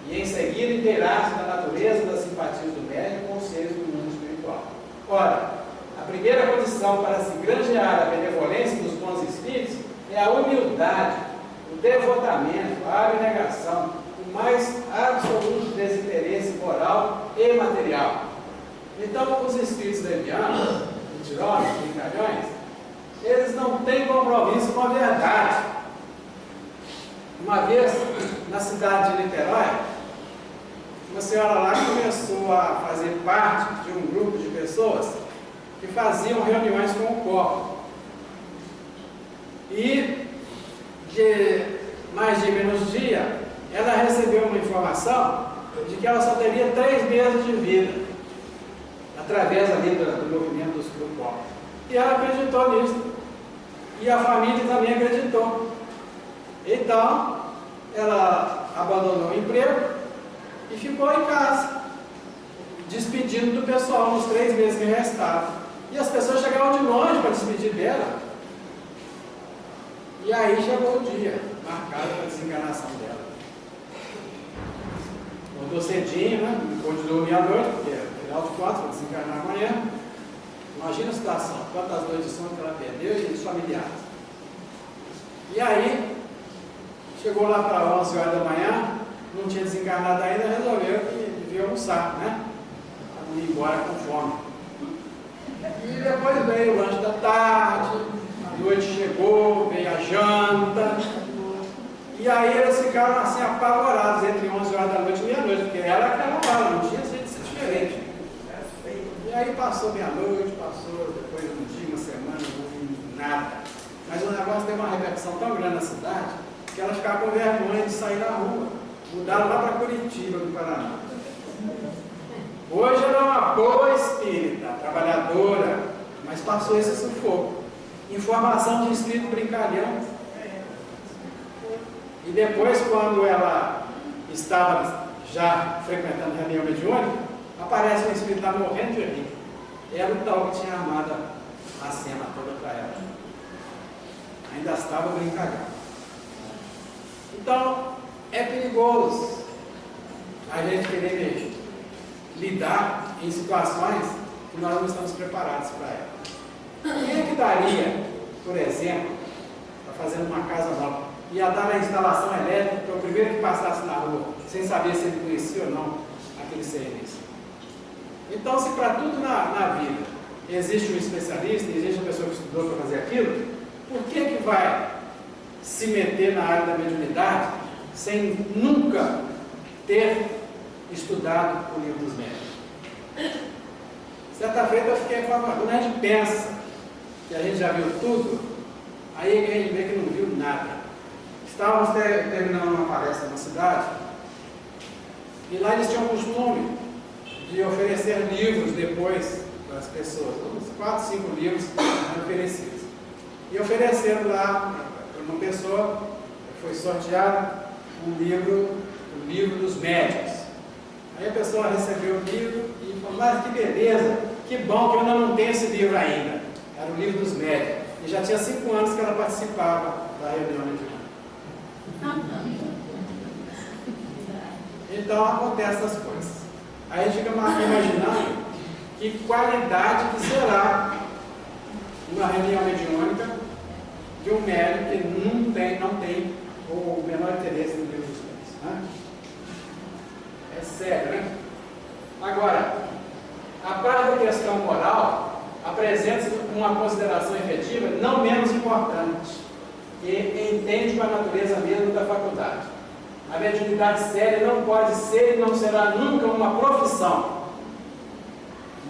e em seguida inteirar-se da natureza das simpatias do médium com os seres do mundo espiritual. Ora, a primeira condição para se granjear a benevolência dos bons espíritos é a humildade, o devotamento, a abnegação, o mais absoluto desinteresse moral e material. Então, os espíritos levianos, mentirosos, brincalhões, eles não têm compromisso com a verdade. Uma vez, na cidade de Niterói, uma senhora lá começou a fazer parte de um grupo de pessoas que faziam reuniões com o corpo. E, de mais dia menos dia, ela recebeu uma informação de que ela só teria 3 meses de vida. através ali do movimento dos grupos. E ela acreditou nisso. E a família também acreditou. Então, ela abandonou o emprego e ficou em casa, despedindo do pessoal nos 3 meses que restavam. E as pessoas chegavam de longe para despedir dela. E aí chegou o dia marcado para a desencarnação dela. Acordou cedinho, né? Depois de dormir à noite, porque afinal de contas, para desencarnar amanhã. Imagina a situação, quantas noites de sono que ela perdeu e os familiares. E aí, chegou lá para 11 horas da manhã, não tinha desencarnado ainda, resolveu que devia almoçar, né? Para não ir embora com fome. E depois veio o lanche da tarde, a noite chegou, veio a janta. E aí eles ficaram assim apavorados entre 11 horas da noite e meia-noite, porque era aquela hora, não tinha jeito de ser diferente. E aí passou meia-noite, passou depois de um dia, uma semana, não nada. Mas o negócio teve uma repercussão tão grande na cidade que ela ficava com vergonha de sair na rua. Mudaram lá para Curitiba, no Paraná. Hoje ela é uma boa espírita, trabalhadora, mas passou esse sufoco. Informação de espírito brincalhão. E depois, quando ela estava já frequentando reunião mediúnica, aparece um espírito lá morrendo de rir. Era o tal que tinha armado a cena toda para ela. Ainda estava brincalhão. Então, é perigoso a gente querer lidar em situações que nós não estamos preparados para ela. Quem é que daria, por exemplo, para fazer uma casa nova, ia dar a instalação elétrica para o primeiro que passasse na rua, sem saber se ele conhecia ou não aquele serviço? Então, se para tudo na vida existe um especialista, existe uma pessoa que estudou para fazer aquilo, por que vai se meter na área da mediunidade sem nunca ter estudado o livro dos médiuns? Certa feita eu fiquei falando, quando a gente pensa que a gente já viu tudo, aí a gente vê que não viu nada. Estávamos terminando uma palestra na cidade, e lá eles tinham o costume de oferecer livros depois para as pessoas, uns 4, 5 livros oferecidos. E ofereceram lá para uma pessoa, foi sorteado o livro dos médiuns. Aí a pessoa recebeu o livro e falou, mas que beleza, que bom que eu ainda não tenho esse livro ainda. Era o livro dos médiuns. E já tinha 5 anos que ela participava da reunião mediúnica. Então acontecem essas coisas. Aí a gente fica imaginando que qualidade que será uma reunião mediúnica de um médium que não tem o menor interesse no livro dos médiuns, né? É sério, né? Agora, a parte da questão moral apresenta-se uma consideração efetiva não menos importante, que entende com a natureza mesmo da faculdade. A mediunidade séria não pode ser e não será nunca uma profissão,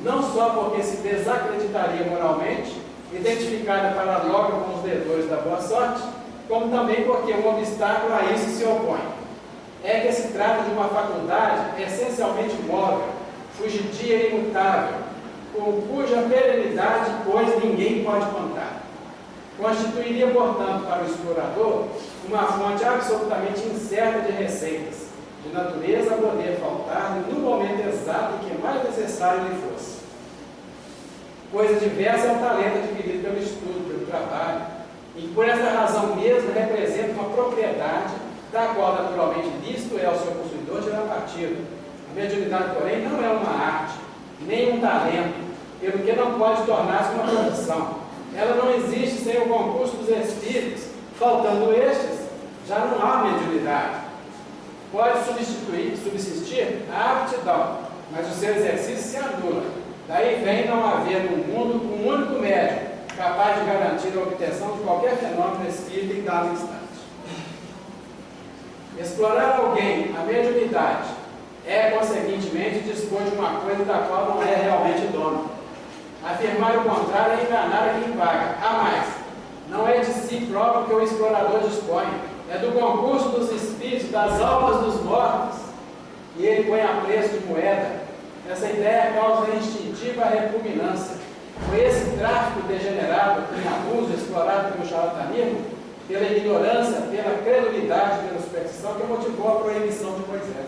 não só porque se desacreditaria moralmente, identificada para logo com os devedores da boa sorte, como também porque um obstáculo a isso se opõe. É que se trata de uma faculdade essencialmente móvel, fugidia e imutável, com cuja perenidade, pois, ninguém pode contar. Constituiria, portanto, para o explorador uma fonte absolutamente incerta de receitas, de natureza a poder faltar no momento exato em que mais necessário lhe fosse. Coisa diversa é o talento adquirido pelo estudo, pelo trabalho, e por essa razão mesmo representa uma propriedade da qual naturalmente lícito é ao seu possuidor tirar partido. A mediunidade, porém, não é uma arte, nem um talento, pelo que não pode tornar-se uma profissão. Ela não existe sem o concurso dos espíritos. Faltando estes, já não há mediunidade. Pode subsistir a aptidão, mas o seu exercício se anula. Daí vem não haver no mundo um único médium capaz de garantir a obtenção de qualquer fenômeno espírita em dado instante. Explorar alguém a mediunidade é, conseguintemente, dispor de uma coisa da qual não é realmente dono. Afirmar o contrário é enganar a quem paga. A mais, não é de si próprio que o explorador dispõe, é do concurso dos espíritos, das almas dos mortos, e ele põe a preço de moeda, essa ideia causa instintiva repugnância. Foi esse tráfico degenerado, em abuso, explorado pelo charlatanismo, pela ignorância, pela credulidade, pela superstição, que motivou a proibição de Moisés.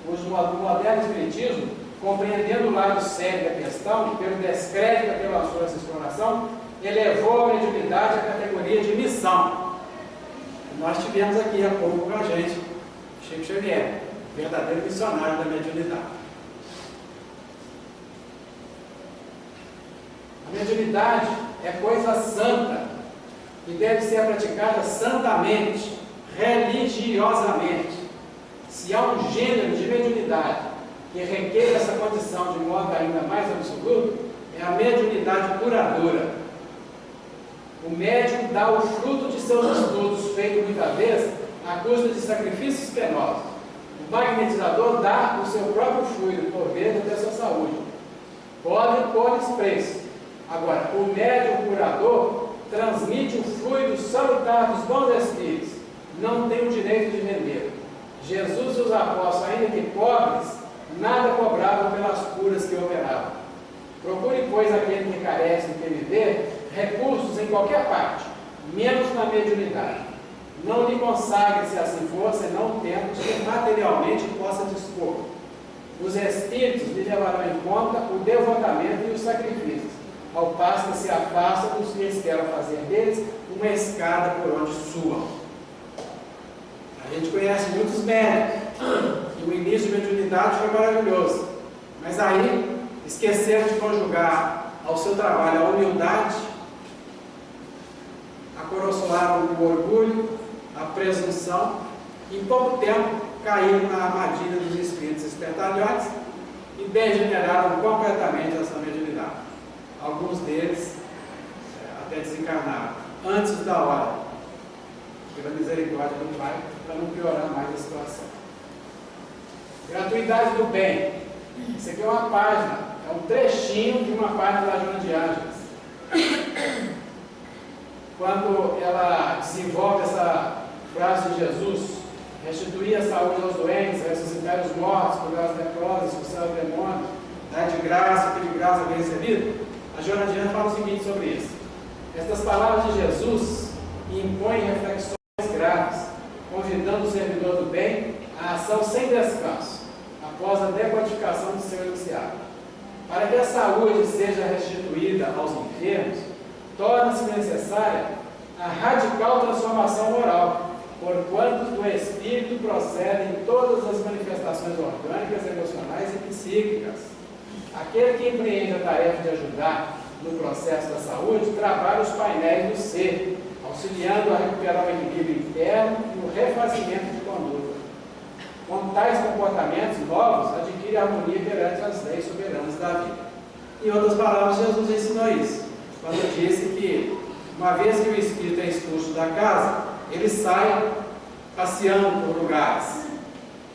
O moderno espiritismo, compreendendo o lado sério da questão, pelo descrédito pela sua exploração, elevou a mediunidade à categoria de missão. Nós tivemos aqui há pouco com a gente Chico Xavier, verdadeiro missionário da mediunidade. A mediunidade é coisa santa e deve ser praticada santamente, religiosamente. Se há um gênero de mediunidade que requer essa condição de modo ainda mais absoluto, é a mediunidade curadora. O médium dá o fruto de seus estudos, feito muitas vezes à custa de sacrifícios penosos. O magnetizador dá o seu próprio fluido, por vezes até sua saúde. Pode pôr preço. Agora, o médium curador transmite o fluido salutar dos bons espíritos. Não tem o direito de vender. Jesus e os apóstolos, ainda que pobres, nada cobravam pelas curas que operavam. Procure, pois, aquele que carece do que viver, recursos em qualquer parte, menos na mediunidade. Não lhe consagre, se assim for, senão o tempo de que materialmente possa dispor. Os espíritos lhe levarão em conta o devotamento e os sacrifícios, ao passo que se afasta dos que eles querem fazer deles uma escada por onde suam. A gente conhece muitos médicos, e o início de mediunidade foi maravilhoso, mas aí esqueceram de conjugar ao seu trabalho a humildade, acoroçolaram o orgulho, a presunção, e em pouco tempo caíram na armadilha dos espíritos espertalhões e degeneraram completamente a sua mediunidade. Alguns deles até desencarnaram antes da hora, pela misericórdia do Pai, para não piorar mais a situação. Gratuidade do bem. Isso aqui é uma página, é um trechinho de uma página da Joana de Ângeles. Quando ela desenvolve essa frase de Jesus: restituir a saúde aos doentes, ressuscitar os mortos, curar as leprosas, expulsar os demônios, dar de graça, que de graça bem recebido, a Joana de Ângeles fala o seguinte sobre isso: estas palavras de Jesus impõem reflexões graves, convidando o servidor do bem à ação sem descanso, após a decodificação de seu enunciado. Para que a saúde seja restituída aos enfermos, torna-se necessária a radical transformação moral, porquanto do espírito procedem todas as manifestações orgânicas, emocionais e psíquicas. Aquele que empreende a tarefa de ajudar no processo da saúde trabalha os painéis do ser, auxiliando a recuperar o equilíbrio interno e o refazimento de conduta. Com tais comportamentos novos, adquire harmonia perante as leis soberanas da vida. Em outras palavras, Jesus ensinou isso, quando disse que, uma vez que o espírito é expulso da casa, ele sai passeando por lugares.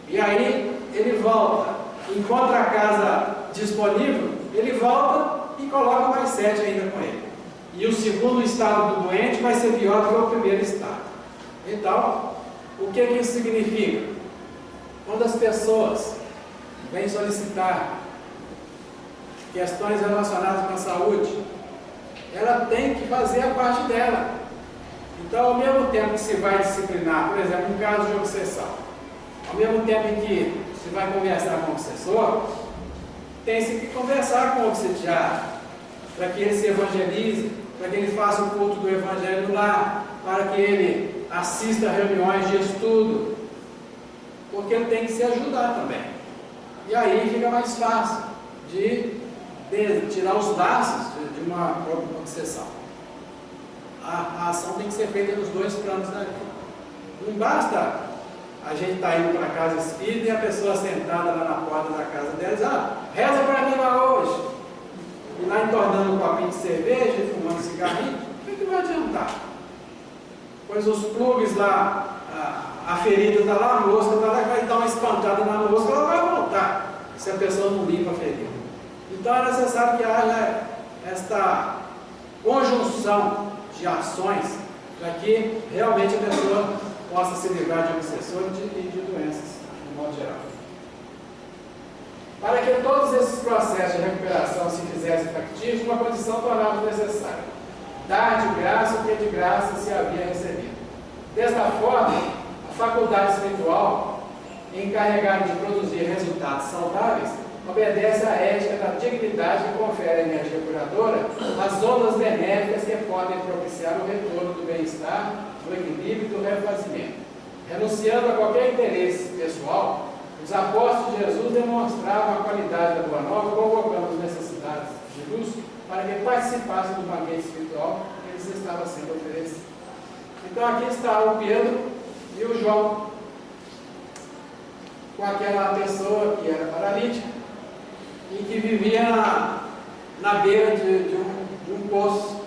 E aí, ele volta, encontra a casa disponível, ele volta e coloca mais 7 ainda com ele. E o segundo estado do doente vai ser pior do que o primeiro estado. Então, o que isso significa? Quando as pessoas vêm solicitar questões relacionadas com a saúde, ela tem que fazer a parte dela. Então, ao mesmo tempo que se vai disciplinar, por exemplo, um caso de obsessão, ao mesmo tempo em que se vai conversar com o obsessor, tem-se que conversar com o obsediário, para que ele se evangelize, para que ele faça o culto do evangelho no lar, para que ele assista a reuniões de estudo, porque ele tem que se ajudar também. E aí fica mais fácil de tirar os laços de uma obsessão. A ação tem que ser feita nos dois planos da vida. Não basta a gente estar indo para a casa espírita e a pessoa sentada lá na porta da casa dela diz: reza para mim lá hoje. E lá entornando um copinho de cerveja e fumando cigarrinho, o que vai adiantar? Pois os plugs lá, a ferida está lá, a mosca está lá, vai dar uma espantada na mosca, ela vai voltar, se a pessoa não limpa a ferida. Então é necessário que haja esta conjunção de ações para que realmente a pessoa possa se livrar de obsessor e de doenças, de modo geral. Para que todos esses processos de recuperação se fizessem factíveis, uma condição tornava necessária: dar de graça o que de graça se havia recebido. Desta forma, a faculdade espiritual, encarregada de produzir resultados saudáveis, obedece à ética da dignidade que confere à energia curadora as ondas benéficas que podem propiciar o retorno do bem-estar, do equilíbrio e do refazimento. Renunciando a qualquer interesse pessoal, os apóstolos de Jesus demonstravam a qualidade da Boa Nova, convocando os necessitados de luz para que participassem do banquete espiritual que lhes estava sendo oferecido. Então aqui está o Pedro e o João, com aquela pessoa que era paralítica e que vivia na beira de um poço.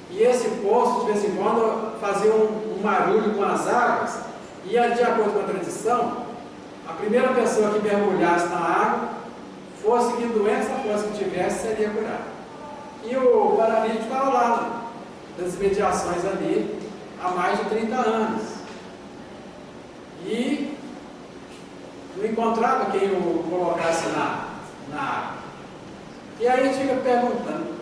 E esse poço, de vez em quando, fazia um barulho com as águas, e de acordo com a tradição, a primeira pessoa que mergulhasse na água, fosse que doença fosse que tivesse, seria curada. E o paralítico estava lá, das imediações ali, há mais de 30 anos. E não encontrava quem o colocasse na água. E aí a gente fica perguntando,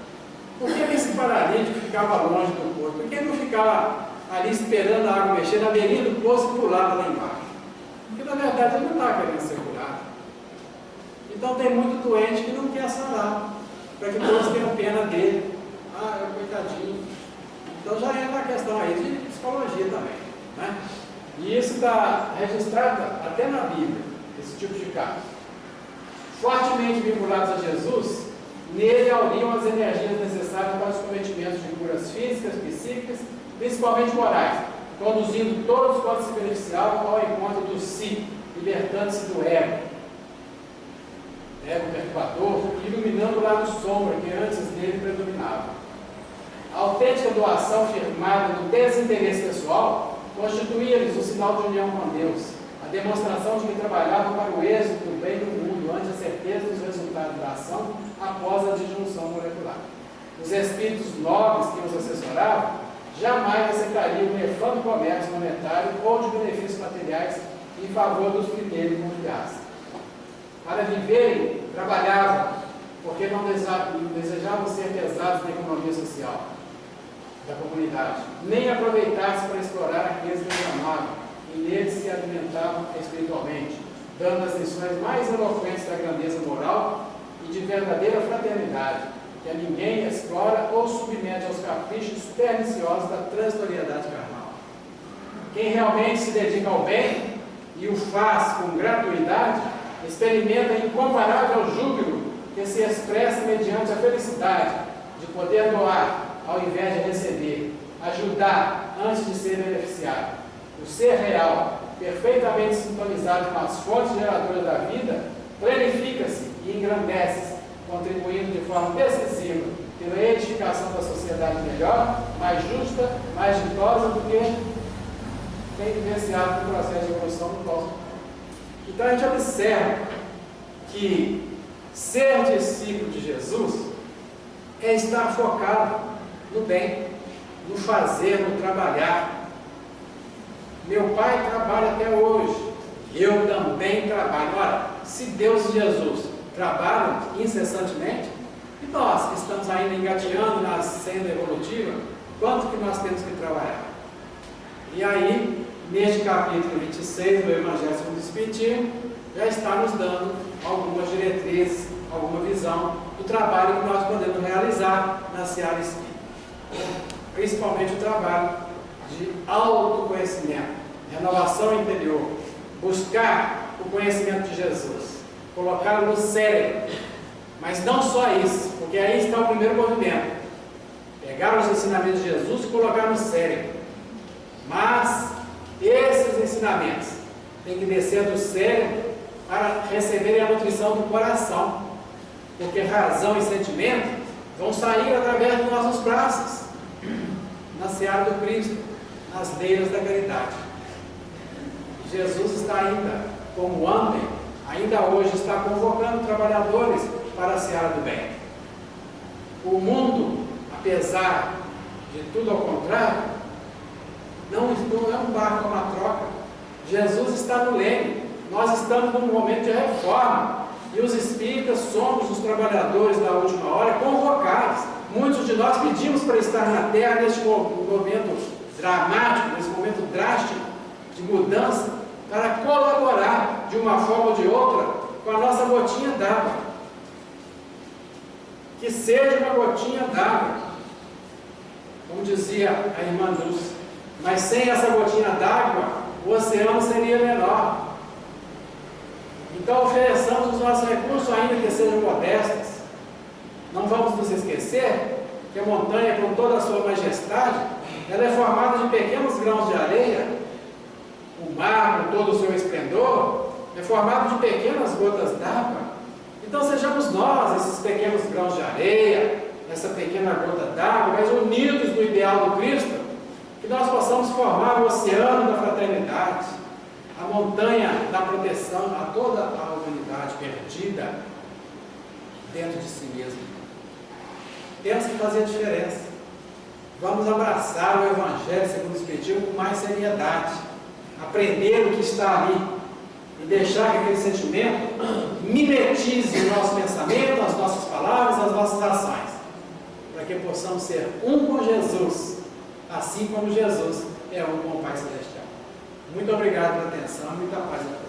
por que esse paralítico ficava longe do poço? Por que ele não ficava ali esperando a água mexer na beirinha do poço e pulava lá embaixo? Porque na verdade ele não está querendo ser curado. Então tem muito doente que não quer sarar, para que todos tenham pena dele. Ah, coitadinho. Então já entra a questão aí de psicologia também, né? E isso está registrado até na Bíblia, esse tipo de caso. Fortemente vinculados a Jesus, nele auriam as energias necessárias para os cometimentos de curas físicas, psíquicas, principalmente morais, conduzindo todos quanto se beneficiavam ao encontro do si, libertando-se do ego perturbador, iluminando o lado sombra que antes dele predominava. A autêntica doação firmada no desinteresse pessoal constituía-lhes o sinal de união com Deus, a demonstração de que trabalhavam para o êxito do bem do mundo, ante a certeza dos resultados da ação após a disjunção molecular. Os espíritos nobres que os assessoravam jamais aceitariam o nefando comércio monetário ou de benefícios materiais em favor dos que nele confiassem. Para viverem, trabalhavam, porque não desejavam ser pesados na economia social da comunidade, nem aproveitar-se para explorar aqueles que os amavam e neles se alimentavam espiritualmente, dando as lições mais eloquentes da grandeza moral e de verdadeira fraternidade, que a ninguém explora ou submete aos caprichos perniciosos da transitoriedade carnal. Quem realmente se dedica ao bem e o faz com gratuidade, experimenta incomparável júbilo que se expressa mediante a felicidade de poder doar ao invés de receber, ajudar antes de ser beneficiado. O ser real, perfeitamente sintonizado com as fontes geradoras da vida, planifica-se e engrandece-se, contribuindo de forma decisiva pela edificação da sociedade melhor, mais justa, mais ditosa do que tem vivenciado no processo de evolução do nosso. Então a gente observa que ser discípulo de Jesus é estar focado no bem, no fazer, no trabalhar. Meu pai trabalha até hoje, eu também trabalho. Ora, se Deus e Jesus trabalham incessantemente, e nós que estamos ainda engateando na senda evolutiva, quanto que nós temos que trabalhar? E aí, neste capítulo 26 do Evangelho segundo o Espiritismo, já está nos dando algumas diretrizes, alguma visão do trabalho que nós podemos realizar na seara espírita. Principalmente o trabalho de autoconhecimento, renovação interior, buscar o conhecimento de Jesus, colocá-lo no cérebro, mas não só isso, porque aí está o primeiro movimento, pegar os ensinamentos de Jesus e colocar no cérebro, mas esses ensinamentos têm que descer do cérebro para receberem a nutrição do coração, porque razão e sentimento vão sair através dos nossos braços, na seara do Cristo, nas leiras da caridade. Jesus está ainda, como ontem, ainda hoje está convocando trabalhadores para a seara do bem. O mundo, apesar de tudo ao contrário, não é um barco, é uma troca. Jesus está no leme. Nós estamos num momento de reforma. E os espíritas somos os trabalhadores da última hora convocados. Muitos de nós pedimos para estar na Terra neste momento dramático, nesse momento drástico de mudança, para colaborar de uma forma ou de outra com a nossa gotinha d'água. Que seja uma gotinha d'água, como dizia a irmã Dulce. Mas sem essa gotinha d'água, o oceano seria menor. Então ofereçamos os nossos recursos, ainda que sejam modestos. Não vamos nos esquecer que a montanha, com toda a sua majestade, ela é formada de pequenos grãos de areia. O mar, com todo o seu esplendor, é formado de pequenas gotas d'água. Então sejamos nós, esses pequenos grãos de areia, essa pequena gota d'água, mas unidos no ideal do Cristo, que nós possamos formar o oceano da fraternidade, a montanha da proteção a toda a humanidade perdida dentro de si mesmo. Temos que fazer a diferença. Vamos abraçar o Evangelho segundo o Espiritismo com mais seriedade, aprender o que está ali e deixar que aquele sentimento mimetize o nosso pensamento, as nossas palavras, as nossas ações, para que possamos ser um com Jesus, assim como Jesus é um com o Pai Celestial. Muito obrigado pela atenção, muita paz a todos.